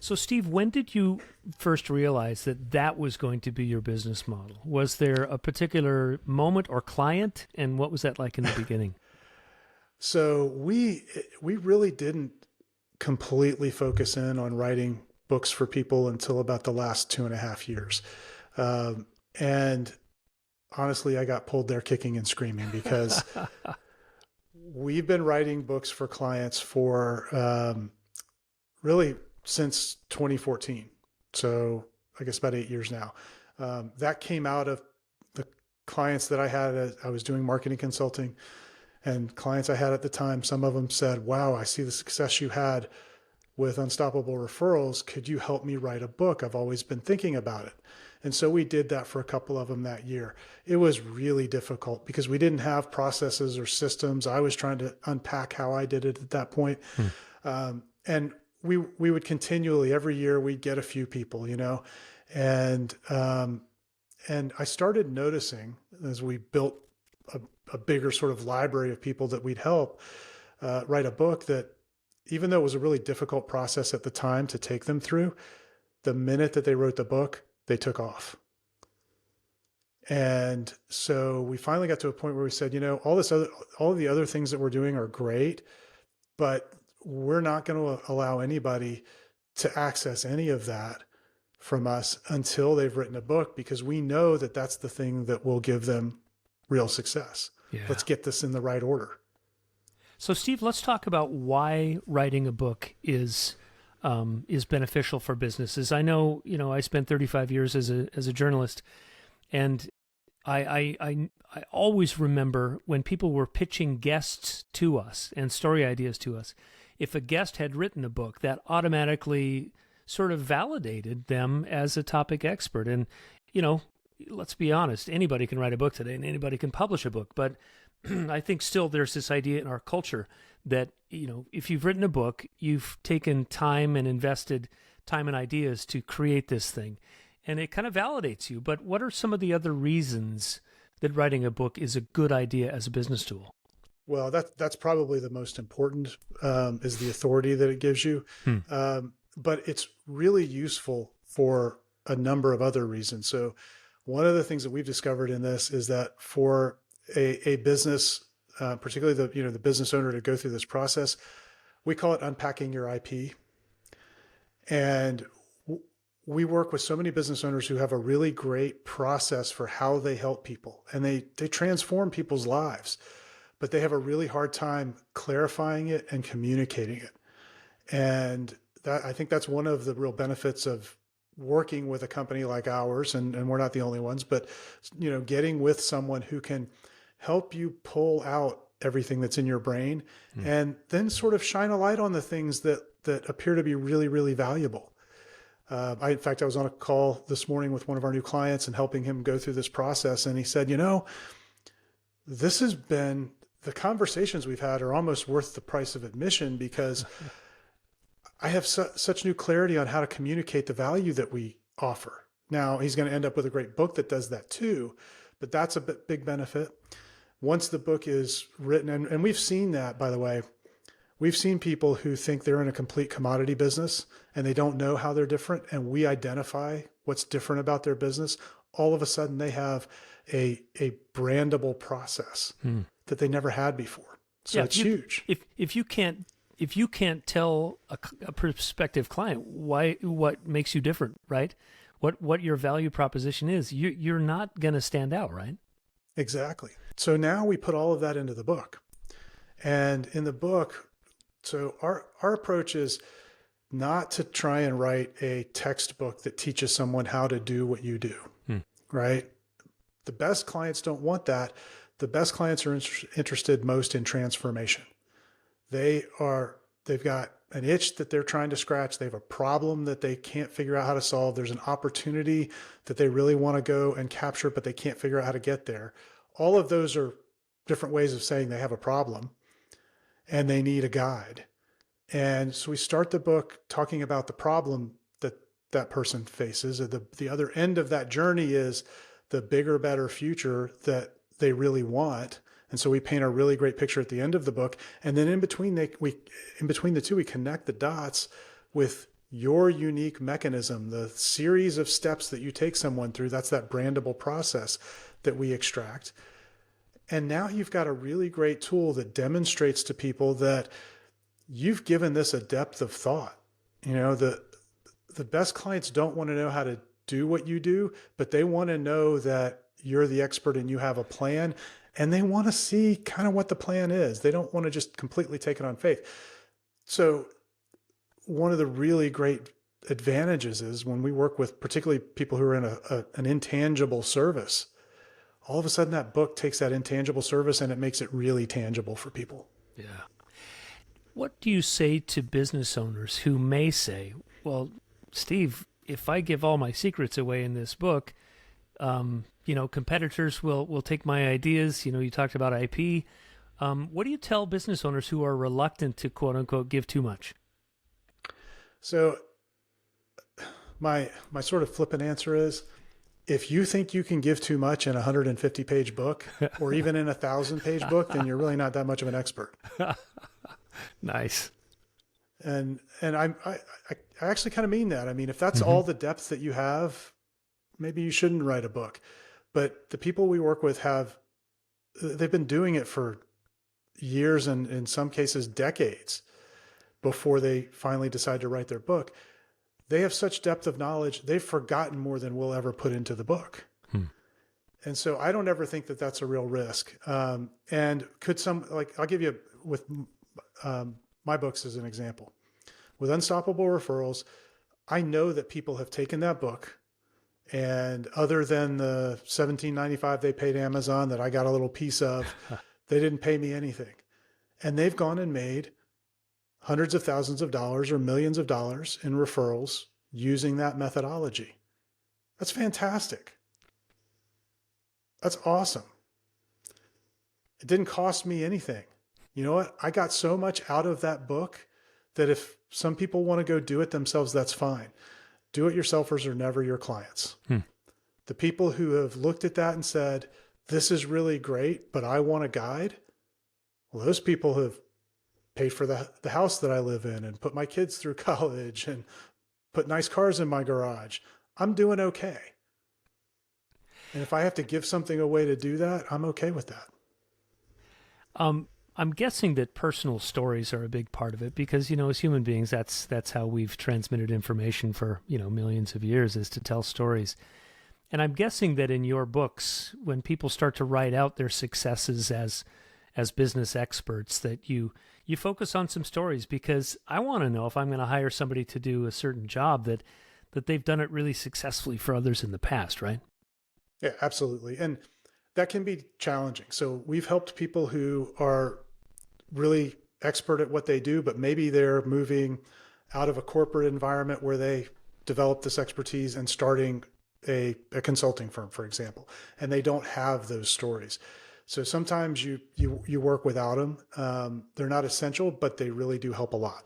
So, Steve, when did you first realize that that was going to be your business model? Was there a particular moment or client, and what was that like in the beginning? So we really didn't completely focus in on writing books for people until about the last 2.5 years. And honestly, I got pulled there kicking and screaming because we've been writing books for clients for really since 2014. So I guess about 8 years now. That came out of the clients that I had as I was doing marketing consulting, and clients I had at the time. Some of them said, wow, I see the success you had with Unstoppable Referrals. Could you help me write a book? I've always been thinking about it. And so we did that for a couple of them that year. It was really difficult because we didn't have processes or systems. I was trying to unpack how I did it at that point. And we would continually, every year we'd get a few people, and I started noticing as we built a bigger sort of library of people that we'd help write a book, that even though it was a really difficult process at the time to take them through, the minute that they wrote the book, they took off. And so we finally got to a point where we said, all of the other things that we're doing are great, but we're not going to allow anybody to access any of that from us until they've written a book, because we know that that's the thing that will give them real success. Yeah. Let's get this in the right order. So, Steve, let's talk about why writing a book is beneficial for businesses. I know, I spent 35 years as a journalist, and I always remember when people were pitching guests to us and story ideas to us. If a guest had written a book, that automatically sort of validated them as a topic expert. And, let's be honest, anybody can write a book today and anybody can publish a book. But I think still there's this idea in our culture that, if you've written a book, you've taken time and invested time and ideas to create this thing, and it kind of validates you. But what are some of the other reasons that writing a book is a good idea as a business tool? Well, that's probably the most important, is the authority that it gives you. But it's really useful for a number of other reasons. So one of the things that we've discovered in this is that for a business, particularly the business owner, to go through this process, we call it unpacking your IP. And we work with so many business owners who have a really great process for how they help people, and they transform people's lives, but they have a really hard time clarifying it and communicating it. And I think that's one of the real benefits of working with a company like ours, and we're not the only ones, but getting with someone who can help you pull out everything that's in your brain and then sort of shine a light on the things that appear to be really, really valuable. In fact, I was on a call this morning with one of our new clients and helping him go through this process. And he said, this has been, the conversations we've had are almost worth the price of admission, because I have such new clarity on how to communicate the value that we offer. Now, he's going to end up with a great book that does that too, but that's a big benefit. Once the book is written, and we've seen that, by the way, we've seen people who think they're in a complete commodity business and they don't know how they're different, and we identify what's different about their business. All of a sudden they have a brandable process that they never had before. So it's huge. If you can't tell a prospective client what makes you different, right? What your value proposition is, you're not going to stand out, right? Exactly. So now we put all of that into the book. And in the book, so our approach is not to try and write a textbook that teaches someone how to do what you do, right? The best clients don't want that. The best clients are interested most in transformation. They've got an itch that they're trying to scratch. They have a problem that they can't figure out how to solve. There's an opportunity that they really want to go and capture, but they can't figure out how to get there. All of those are different ways of saying they have a problem and they need a guide. And so we start the book talking about the problem that person faces. The other end of that journey is the bigger, better future that they really want. And so we paint a really great picture at the end of the book. And then in between the two, we connect the dots with your unique mechanism, the series of steps that you take someone through. That's that brandable process that we extract. And now you've got a really great tool that demonstrates to people that you've given this a depth of thought. You know, the best clients don't want to know how to do what you do, but they want to know that you're the expert and you have a plan, and they want to see kind of what the plan is. They don't want to just completely take it on faith. So one of the really great advantages is when we work with particularly people who are in an intangible service, all of a sudden that book takes that intangible service and it makes it really tangible for people. Yeah. What do you say to business owners who may say, well, Steve, if I give all my secrets away in this book, competitors will take my ideas. You talked about IP. What do you tell business owners who are reluctant to, quote unquote, give too much? So my sort of flippant answer is, if you think you can give too much in a 150-page book or even in a 1,000-page book, then you're really not that much of an expert. Nice. And I actually kind of mean that. I mean, if that's all the depth that you have, maybe you shouldn't write a book. But the people we work with they've been doing it for years and in some cases decades before they finally decide to write their book. They have such depth of knowledge, they've forgotten more than we'll ever put into the book. And so I don't ever think that that's a real risk. And I'll give you with my books as an example. With Unstoppable Referrals, I know that people have taken that book, and other than the $17.95 they paid Amazon that I got a little piece of, they didn't pay me anything. And they've gone and made hundreds of thousands of dollars or millions of dollars in referrals using that methodology. That's fantastic. That's awesome. It didn't cost me anything. You know what? I got so much out of that book that if some people want to go do it themselves, that's fine. Do-it-yourselfers are never your clients. The people who have looked at that and said, this is really great, but I want a guide. Well, those people have paid for the house that I live in and put my kids through college and put nice cars in my garage. I'm doing okay. And if I have to give something away to do that, I'm okay with that. I'm guessing that personal stories are a big part of it because, as human beings, that's how we've transmitted information for, millions of years, is to tell stories. And I'm guessing that in your books, when people start to write out their successes as business experts, that you focus on some stories, because I want to know if I'm going to hire somebody to do a certain job that they've done it really successfully for others in the past, right? Yeah, absolutely. And that can be challenging. So we've helped people who are really expert at what they do, but maybe they're moving out of a corporate environment where they develop this expertise and starting a consulting firm, for example, and they don't have those stories. So sometimes you work without them. They're not essential, but they really do help a lot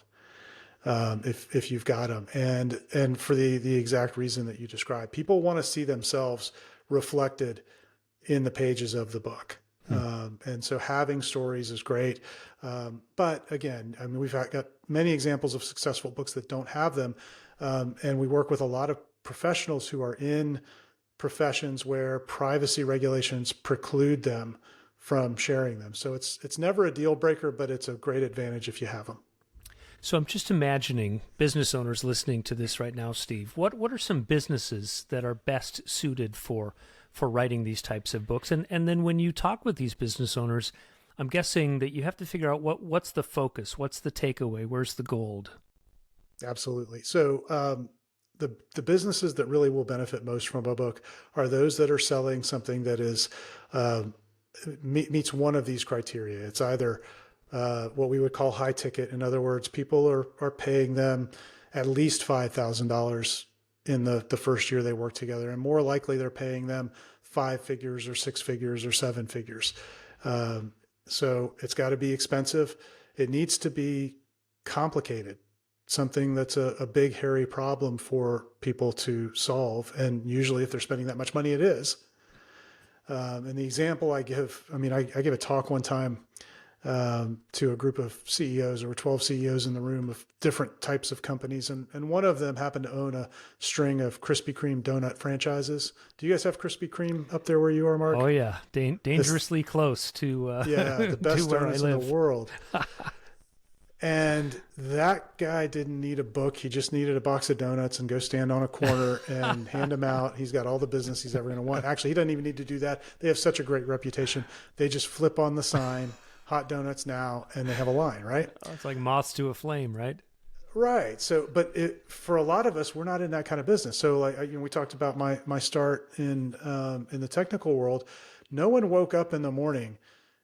if you've got them. And for the exact reason that you described, people want to see themselves reflected in the pages of the book. And so having stories is great. But again, I mean, we've got many examples of successful books that don't have them. And we work with a lot of professionals who are in professions where privacy regulations preclude them from sharing them. So it's never a deal breaker, but it's a great advantage if you have them. So I'm just imagining business owners listening to this right now, Steve. What are some businesses that are best suited for writing these types of books? And then when you talk with these business owners, I'm guessing that you have to figure out what's the focus, what's the takeaway, where's the gold? Absolutely. So the businesses that really will benefit most from a book are those that are selling something that is meets one of these criteria. It's either what we would call high ticket. In other words, people are paying them at least $5,000 in the first year they work together. And more likely they're paying them 5 figures or 6 figures or 7 figures. So it's got to be expensive. It needs to be complicated, something that's a big, hairy problem for people to solve. And usually if they're spending that much money, it is. And the example I give, I give a talk one time to a group of CEOs. There were 12 CEOs in the room of different types of companies. And one of them happened to own a string of Krispy Kreme donut franchises. Do you guys have Krispy Kreme up there where you are, Mark? Oh, yeah. Dangerously close to, the best to where donuts I in live. the world. And that guy didn't need a book. He just needed a box of donuts and go stand on a corner and hand them out. He's got all the business he's ever going to want. Actually, he doesn't even need to do that. They have such a great reputation. They just flip on the sign, hot donuts now, and they have a line, right? Oh, it's like moths to a flame, right? Right. So, but for a lot of us, we're not in that kind of business. So like, we talked about my start in the technical world. No one woke up in the morning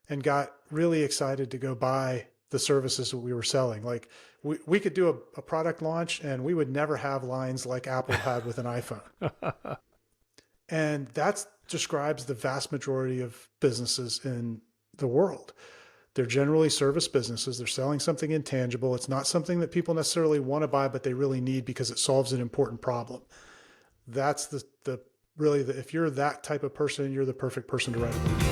and got really excited to go buy the services that we were selling. Like we could do a product launch and we would never have lines like Apple had with an iPhone. And that describes the vast majority of businesses in the world. They're generally service businesses. They're selling something intangible. It's not something that people necessarily want to buy, but they really need because it solves an important problem. That's if you're that type of person, you're the perfect person to write a book.